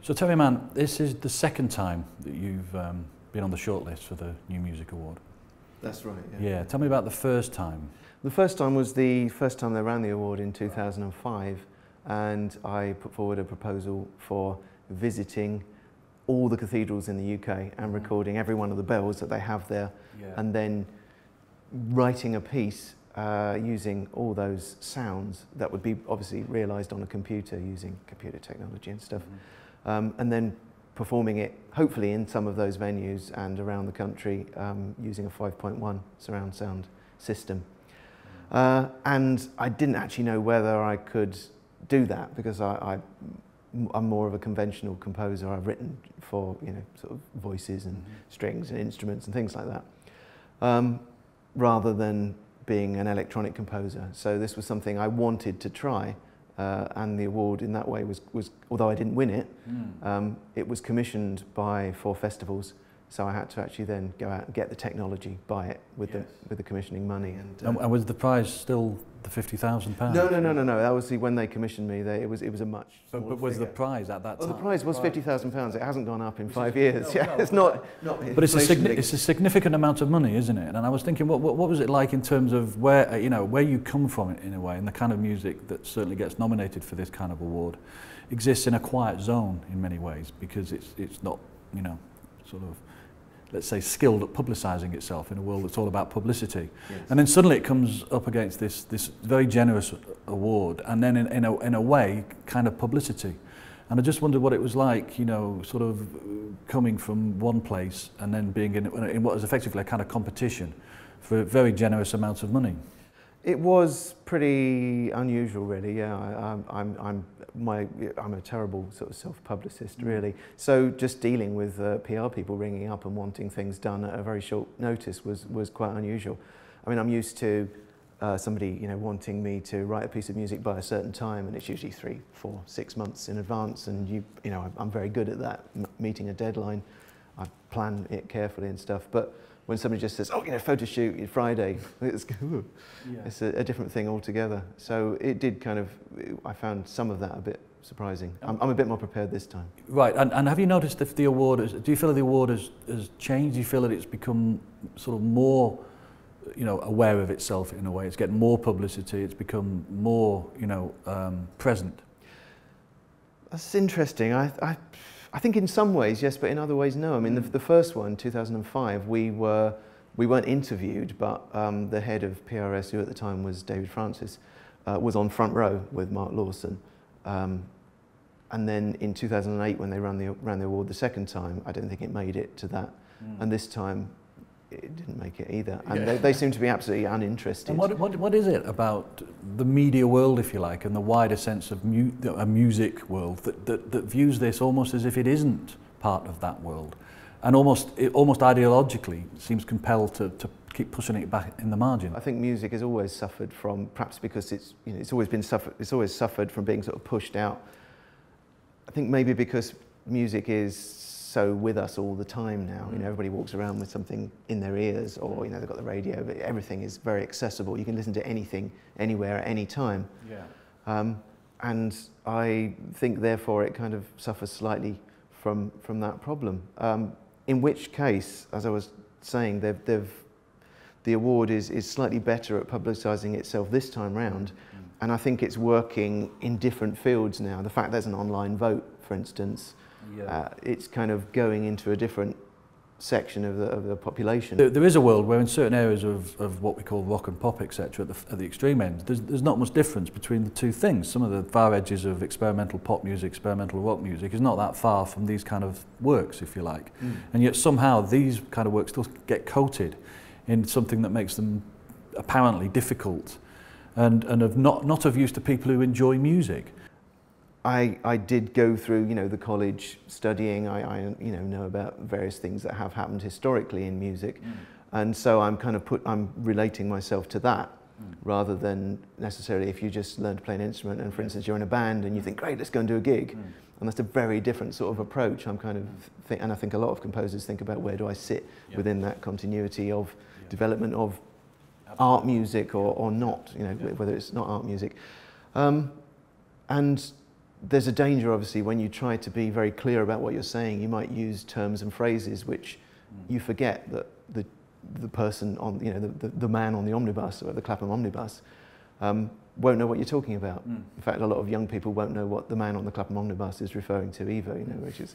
So Terry Mann, this is the second time that you've been on the shortlist for the New Music Award. That's right, yeah. Yeah, tell me about the first time. The first time was the first time they ran the award in 2005, and I put forward a proposal for visiting all the cathedrals in the UK and recording every one of the bells that they have there, and then writing a piece using all those sounds that would be obviously realised on a computer using computer technology and stuff, and then performing it hopefully in some of those venues and around the country using a 5.1 surround sound system. And I didn't actually know whether I could do that because I'm more of a conventional composer. I've written for, you know, sort of voices and strings and instruments and things like that, rather than being an electronic composer. So this was something I wanted to try, and the award in that way was although I didn't win it, it was commissioned by 4 festivals. So I had to actually then go out and get the technology, buy it with the commissioning money. And was the prize still the £50,000? No. That was when they commissioned me. It was a much smaller But was figure. the prize at that time? Well, the prize was £50,000. It hasn't gone up in 5 years. It's not. But it's a significant amount of money, isn't it? And I was thinking, what was it like in terms of where you come from in a way, and the kind of music that certainly gets nominated for this kind of award exists in a quiet zone in many ways because it's not, you know, sort of, let's say, skilled at publicising itself in a world that's all about publicity. Yes. And then suddenly it comes up against this very generous award, and then in a way, kind of publicity. And I just wondered what it was like, you know, sort of coming from one place and then being in what is effectively a kind of competition for very generous amounts of money. It was pretty unusual, really. Yeah, I'm a terrible sort of self-publicist, really. So just dealing with PR people ringing up and wanting things done at a very short notice was quite unusual. I mean, I'm used to somebody, you know, wanting me to write a piece of music by a certain time, and it's usually 3, 4, 6 months in advance. And you know, I'm very good at that, meeting a deadline. I plan it carefully and stuff, but when somebody just says, oh, you know, photo shoot Friday, it's a different thing altogether. So it did kind of, I found some of that a bit surprising. I'm a bit more prepared this time. Right, and have you noticed if the award, do you feel that the award has changed? Do you feel that it's become sort of more, you know, aware of itself in a way? It's getting more publicity, it's become more, you know, present? That's interesting. I think in some ways, yes, but in other ways, no. I mean, the first one, 2005, we weren't interviewed, but the head of PRS, who at the time was David Francis, was on front row with Mark Lawson. And then in 2008, when they ran the award the second time, I don't think it made it to that. And this time, it didn't make it either. And they seem to be absolutely uninterested. And what is it about the media world, if you like, and the wider sense of a music world that views this almost as if it isn't part of that world, and almost ideologically seems compelled to keep pushing it back in the margin? I think music has always suffered from, perhaps because it's always suffered from being sort of pushed out. I think maybe because music is so with us all the time now. You know, everybody walks around with something in their ears, or, you know, they've got the radio, but everything is very accessible. You can listen to anything, anywhere, at any time. Yeah. And I think, therefore, it kind of suffers slightly from that problem. In which case, as I was saying, the award is slightly better at publicising itself this time round, and I think it's working in different fields now. The fact there's an online vote, for instance, it's kind of going into a different section of the population. There is a world where in certain areas of what we call rock and pop, etc., at the extreme ends, there's not much difference between the two things. Some of the far edges of experimental pop music, experimental rock music is not that far from these kind of works, if you like. And yet somehow these kind of works still get coated in something that makes them apparently difficult and of not of use to people who enjoy music. I did go through, you know, the college studying. I know about various things that have happened historically in music, and so I'm relating myself to that rather than necessarily if you just learn to play an instrument and, for instance, you're in a band and you think, great, let's go and do a gig, and that's a very different sort of approach. I'm kind of and I think a lot of composers think about where do I sit within that continuity of development of art music or not, you know, whether it's not art music, and there's a danger, obviously, when you try to be very clear about what you're saying. You might use terms and phrases which you forget that the person on, you know, the man on the omnibus or the Clapham omnibus won't know what you're talking about. In fact, a lot of young people won't know what the man on the Clapham omnibus is referring to either, you know, which is...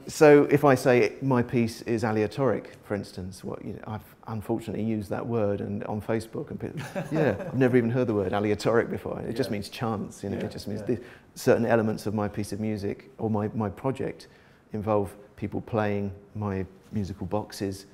so if I say my piece is aleatoric, for instance, you know, I've unfortunately used that word and on Facebook, and people, yeah, I've never even heard the word aleatoric before. It just means chance, you know. It just means certain elements of my piece of music or my project involve people playing my musical boxes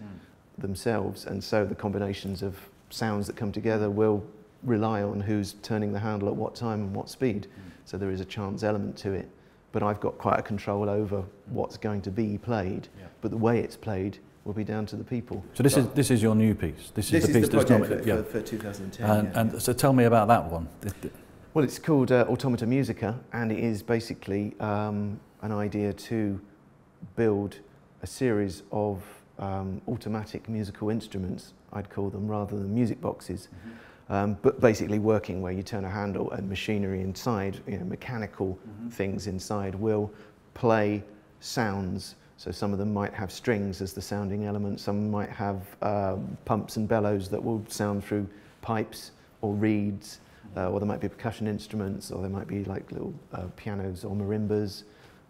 themselves, and so the combinations of sounds that come together will rely on who's turning the handle at what time and what speed. So there is a chance element to it. But I've got quite a control over what's going to be played, but the way it's played will be down to the people. So this is your new piece? This is the piece the project that's for 2010. And so tell me about that one. Well, it's called Automata Musica, and it is basically an idea to build a series of automatic musical instruments, I'd call them, rather than music boxes. But basically working where you turn a handle and machinery inside, you know, mechanical things inside will play sounds. So some of them might have strings as the sounding element, some might have pumps and bellows that will sound through pipes or reeds, or there might be percussion instruments, or there might be like little pianos or marimbas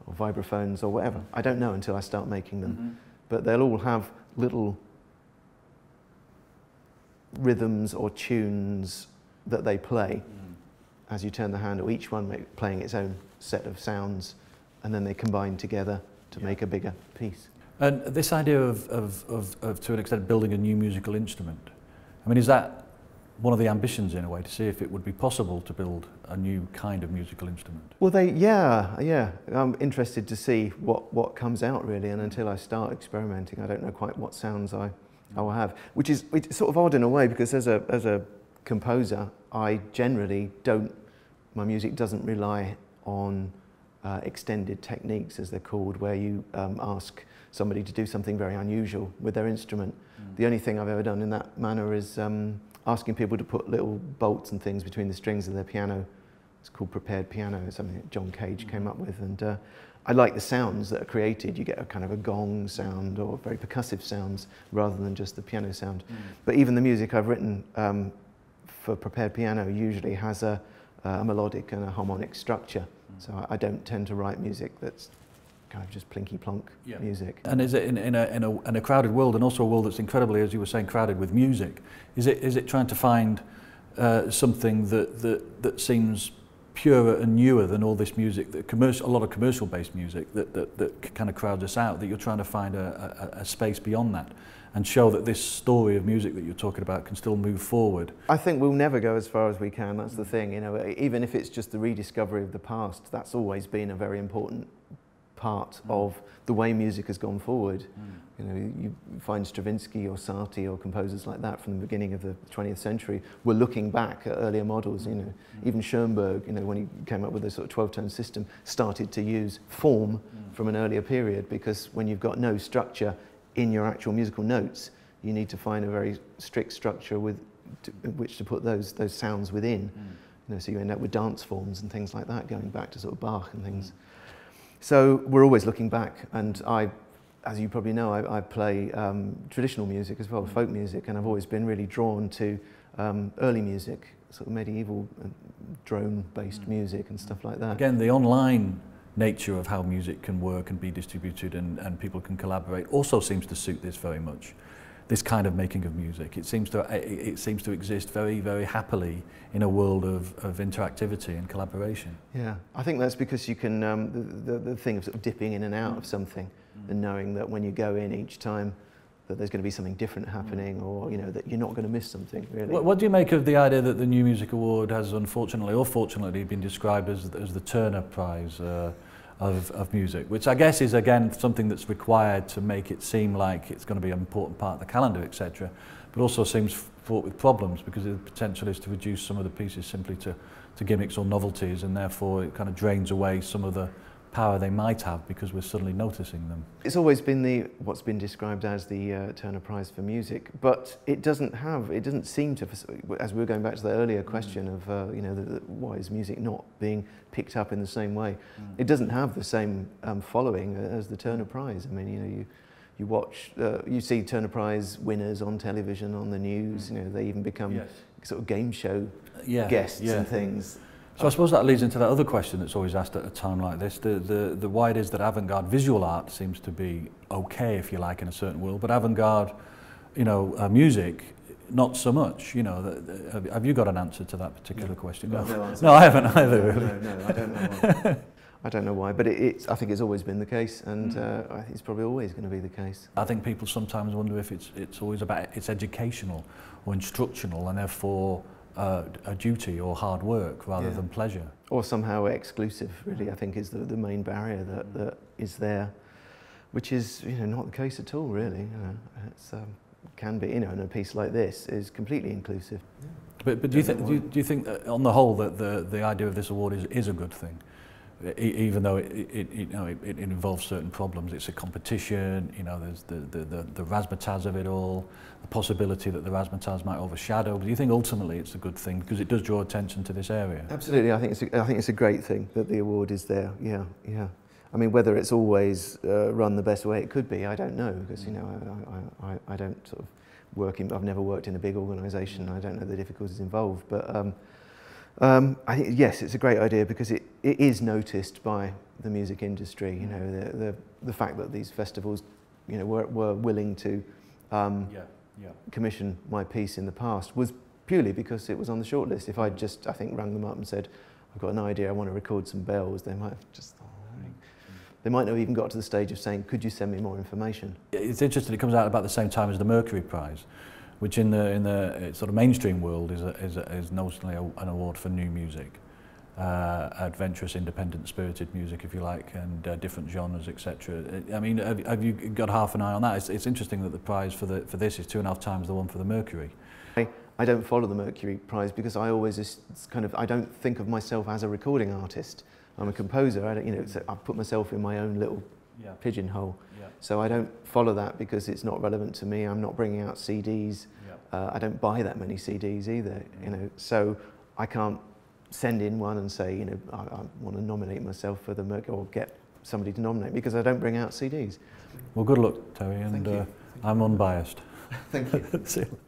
or vibraphones or whatever. I don't know until I start making them. But they'll all have little rhythms or tunes that they play as you turn the handle, each one playing its own set of sounds, and then they combine together to make a bigger piece. And this idea of to an extent building a new musical instrument, I mean, is that one of the ambitions in a way, to see if it would be possible to build a new kind of musical instrument? Well, I'm interested to see what comes out really, and until I start experimenting, I don't know quite what sounds I will have, which is sort of odd in a way, because as a composer, I generally my music doesn't rely on extended techniques, as they're called, where you ask somebody to do something very unusual with their instrument. The only thing I've ever done in that manner is asking people to put little bolts and things between the strings of their piano. It's called prepared piano, something that John Cage came up with, and I like the sounds that are created. You get a kind of a gong sound or very percussive sounds rather than just the piano sound. But even the music I've written for prepared piano usually has a melodic and a harmonic structure. So I don't tend to write music that's kind of just plinky-plonk music. And is it in a crowded world, and also a world that's incredibly, as you were saying, crowded with music, is it trying to find something that seems purer and newer than all this music, a lot of commercial-based music that kind of crowds us out, that you're trying to find a space beyond that and show that this story of music that you're talking about can still move forward? I think we'll never go as far as we can, that's the thing, you know, even if it's just the rediscovery of the past, that's always been a very important part of the way music has gone forward. You know, you find Stravinsky or Satie or composers like that from the beginning of the 20th century were looking back at earlier models, you know. Even Schoenberg, you know, when he came up with this sort of 12-tone system, started to use form from an earlier period, because when you've got no structure in your actual musical notes, you need to find a very strict structure with which to put those sounds within. You know, so you end up with dance forms and things like that, going back to sort of Bach and things. So we're always looking back, and as you probably know, I play traditional music as well, folk music, and I've always been really drawn to early music, sort of medieval drone-based music and stuff like that. Again, the online nature of how music can work and be distributed and people can collaborate also seems to suit this very much. This kind of making of music, it seems to exist very, very happily in a world of interactivity and collaboration. Yeah, I think that's because you can, the thing of sort of dipping in and out of something and knowing that when you go in each time that there's going to be something different happening, or, you know, that you're not going to miss something, really. What do you make of the idea that the New Music Award has unfortunately or fortunately been described as the Turner Prize of music, which I guess is again something that's required to make it seem like it's going to be an important part of the calendar, etc., but also seems fraught with problems, because the potential is to reduce some of the pieces simply to gimmicks or novelties, and therefore it kind of drains away some of the power they might have because we're suddenly noticing them. It's always been what's been described as the Turner Prize for Music, but it doesn't seem to, as we were going back to the earlier question of why is music not being picked up in the same way? It doesn't have the same following as the Turner Prize. I mean, you watch, you see Turner Prize winners on television, on the news. They even become sort of game show guests and things. So I suppose that leads into that other question that's always asked at a time like this, the why it is that avant-garde visual art seems to be okay, if you like, in a certain world, but avant-garde, music, not so much. Have you got an answer to that particular question? No, I haven't either, really. No, I don't know why. I don't know why, but I think it's always been the case, and I think it's probably always going to be the case. I think people sometimes wonder if it's always about, it's educational or instructional, and therefore a duty or hard work rather than pleasure. Or somehow exclusive, really, I think is the main barrier that is there, which is not the case at all, really. It's can be, and a piece like this is completely inclusive. But do you think that on the whole that the idea of this award is a good thing? Even though it involves certain problems, it's a competition. There's the razzmatazz of it all, the possibility that the razzmatazz might overshadow. But do you think ultimately it's a good thing because it does draw attention to this area? Absolutely, I think it's a great thing that the award is there. Yeah. I mean, whether it's always run the best way it could be, I don't know, because I don't sort of work in. I've never worked in a big organisation. I don't know the difficulties involved, but. I think yes, it's a great idea because it is noticed by the music industry. The fact that these festivals, were willing to commission my piece in the past was purely because it was on the shortlist. If I'd just, I think, rang them up and said, "I've got an idea, I want to record some bells," they might have just. They might not have even got to the stage of saying, "Could you send me more information?" It's interesting. It comes out about the same time as the Mercury Prize, which in the sort of mainstream world is notionally an award for new music, adventurous, independent, spirited music, if you like, and different genres, etc. I mean, have you got half an eye on that? It's interesting that the prize for this is 2.5 times the one for the Mercury. I don't follow the Mercury Prize because I always I don't think of myself as a recording artist. I'm a composer. I put myself in my own little pigeonhole. So I don't follow that because it's not relevant to me. I'm not bringing out CDs. I don't buy that many CDs either. So I can't send in one and say, I want to nominate myself for the Mercury or get somebody to nominate because I don't bring out CDs. Well, good luck, Terry, and I'm unbiased. Thank you. See you.